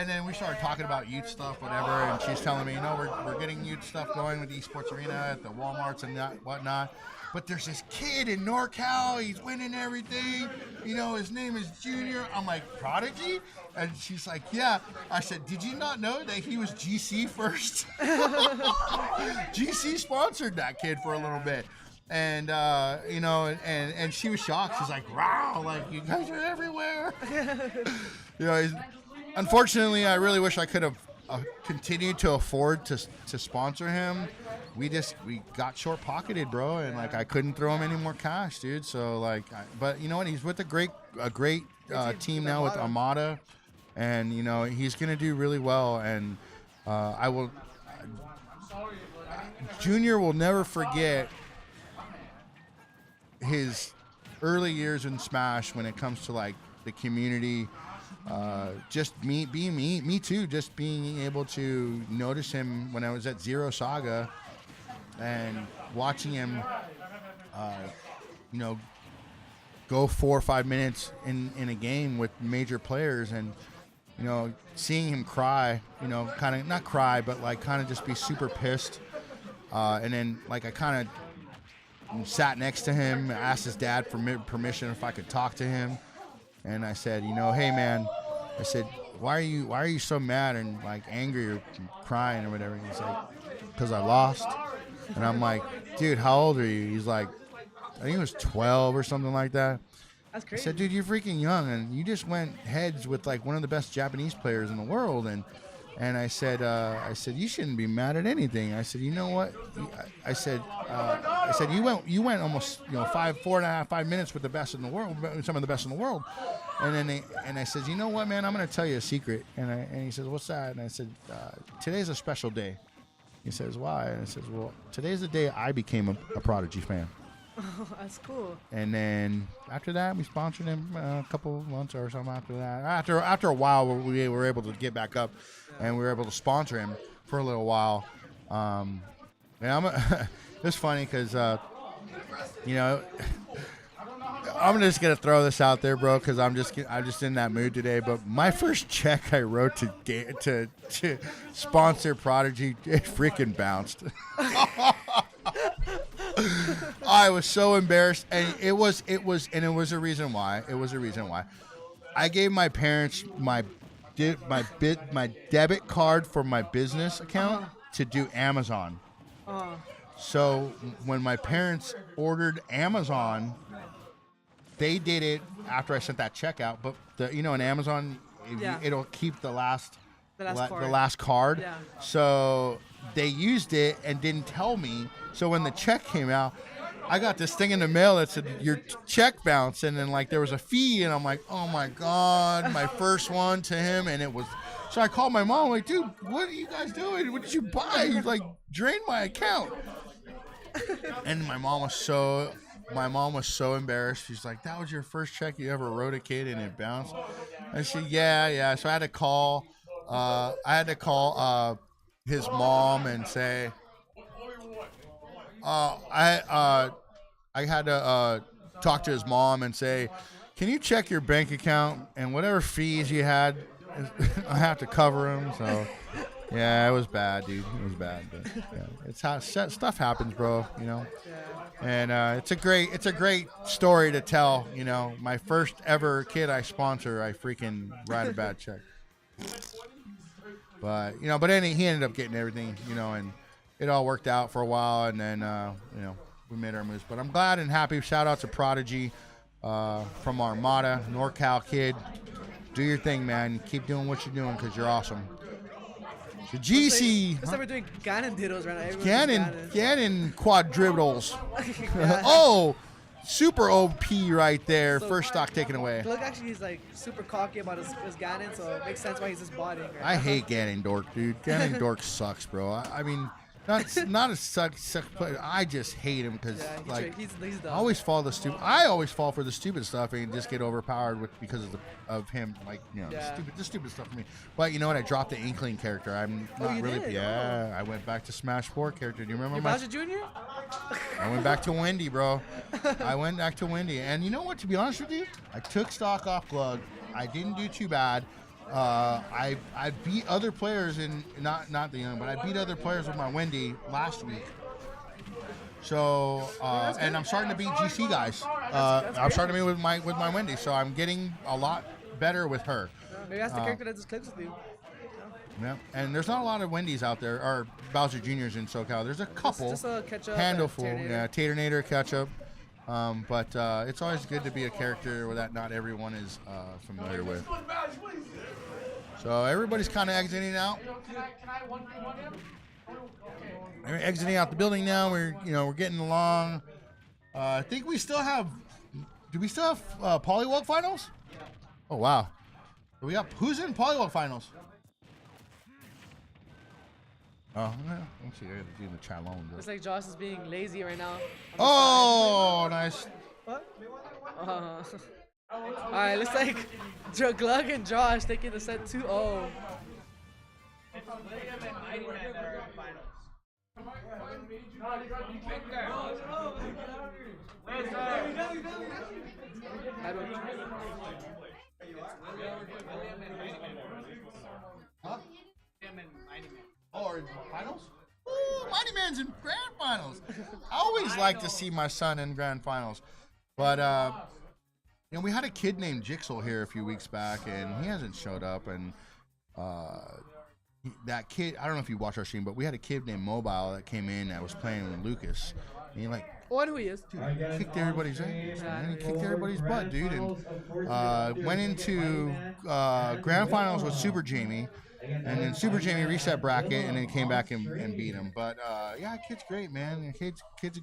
and then we started talking about youth stuff, whatever, and she's telling me, you know, we're getting youth stuff going with Esports Arena at the Walmarts and whatnot. But there's this kid in NorCal, he's winning everything. You know, his name is Junior. I'm like, Prodigy? And she's like, yeah. I said, did you not know that he was GC first? GC sponsored that kid for a little bit. And, you know, and she was shocked. She's like, wow, like, you guys are everywhere. You know, unfortunately, I really wish I could have continued to afford to sponsor him. We got short pocketed, bro, and like I couldn't throw him any more cash, dude. So like, but you know what? He's with a great team now with Armada, and you know he's gonna do really well. And Junior will never forget his early years in Smash when it comes to like the community. Just me too. Just being able to notice him when I was at Zero Saga. And watching him, you know, go 4 or 5 minutes in a game with major players, and you know, seeing him cry, you know, kind of not cry, but like kind of just be super pissed, and then like I kind of sat next to him, asked his dad for permission if I could talk to him, and I said, you know, hey man, I said, why are you so mad and like angry or crying or whatever? And he's like, because I lost. And I'm like, dude, how old are you? He's like, I think he was 12 or something like that. That's crazy. I said, dude, you're freaking young, and you just went heads with like one of the best Japanese players in the world. And I said, you shouldn't be mad at anything. I said, you know what? I said, you went almost 4.5 minutes with the best in the world, some of the best in the world. And I said, you know what, man? I'm gonna tell you a secret. And he says, what's that? And I said, today's a special day. He says, why? And I says, well, today's the day I became a Prodigy fan. Oh, that's cool. And then after that, we sponsored him a couple of months or something after that. After a while, we were able to get back up, and we were able to sponsor him for a little while. And it's funny because, you know, I'm just gonna throw this out there, bro, because I'm just in that mood today. But my first check I wrote to sponsor Prodigy, it freaking bounced. I was so embarrassed, and it was a reason why. It was a reason why. I gave my parents my debit card for my business account to do Amazon. So when my parents ordered Amazon, they did it after I sent that check out. But in Amazon, it'll keep the last card. Yeah. So they used it and didn't tell me. So when the check came out, I got this thing in the mail that said your check bounced, and then like there was a fee, and I'm like, oh my god, my first one to him, and it was. So I called my mom, like, dude, what are you guys doing? What did you buy? You like drained my account. And my mom was so embarrassed. She's like, that was your first check you ever wrote a kid and it bounced? I said, yeah. So I had to call his mom and say, I had to talk to his mom and say, can you check your bank account and whatever fees you had, I have to cover them. So yeah, it was bad, dude. It was bad, but yeah, it's how stuff happens, bro. And it's a great story to tell. My first ever kid I sponsor, I freaking write a bad check. But he ended up getting everything, and it all worked out for a while, and then we made our moves. But I'm glad and happy. Shout out to Prodigy from Armada, NorCal kid. Do your thing, man. Keep doing what you're doing because you're awesome. The GC. Looks like we're doing Ganon dittos right now. Ganon quadribbles. Oh, super OP right there. So first stock taken away. Glug actually is like super cocky about his Ganon, so it makes sense why he's just botting. Right? I hate Ganondorf, dude. Ganondorf sucks, bro. I mean, not a suck player. I just hate him because he's dumb. I always fall for the stupid stuff and just get overpowered because of him. The stupid stuff for me. But you know what? I dropped the Inkling character. I'm not really. Did? Yeah, I went back to Smash 4 character. Do you remember Bowser Jr.? I went back to Wendy, bro. I went back to Wendy, and you know what? To be honest with you, I took stock off Glug. I didn't do too bad. I beat other players in not the young, but I beat other players with my Wendy last week. So and I'm starting to beat GC guys. I'm starting to beat with my Wendy, so I'm getting a lot better with her. Maybe that's the character that just clicks with you. Yeah, and there's not a lot of Wendy's out there, or Bowser Juniors in SoCal. There's a couple, Just a ketchup. handful, Taternator. yeah, Taternator, ketchup. But it's always good to be a character that not everyone is familiar with. So everybody's kind of exiting out. We're exiting out the building now. We're getting along. I think we still have. Do we still have Polywalk finals? Oh wow. Who's in Polywalk finals? Oh, let's see. I gotta do the challenge. Looks like Josh is being lazy right now. Oh, nice. What? Alright, looks like Glug and Josh taking the set 2-0. Huh? Oh, in finals? Ooh, Mighty Man's in grand finals. I always like to see my son in grand finals. But, we had a kid named Jixel here a few weeks back, and he hasn't showed up. And that kid, I don't know if you watched our stream, but we had a kid named Mobile that came in that was playing with Lucas. And he Oh, I know who he is. dude, kicked everybody's butt, dude. And went into grand finals with Super Jamie. And then Super Jamie reset bracket and then came back and beat him. But yeah, kid's great, man. Kid's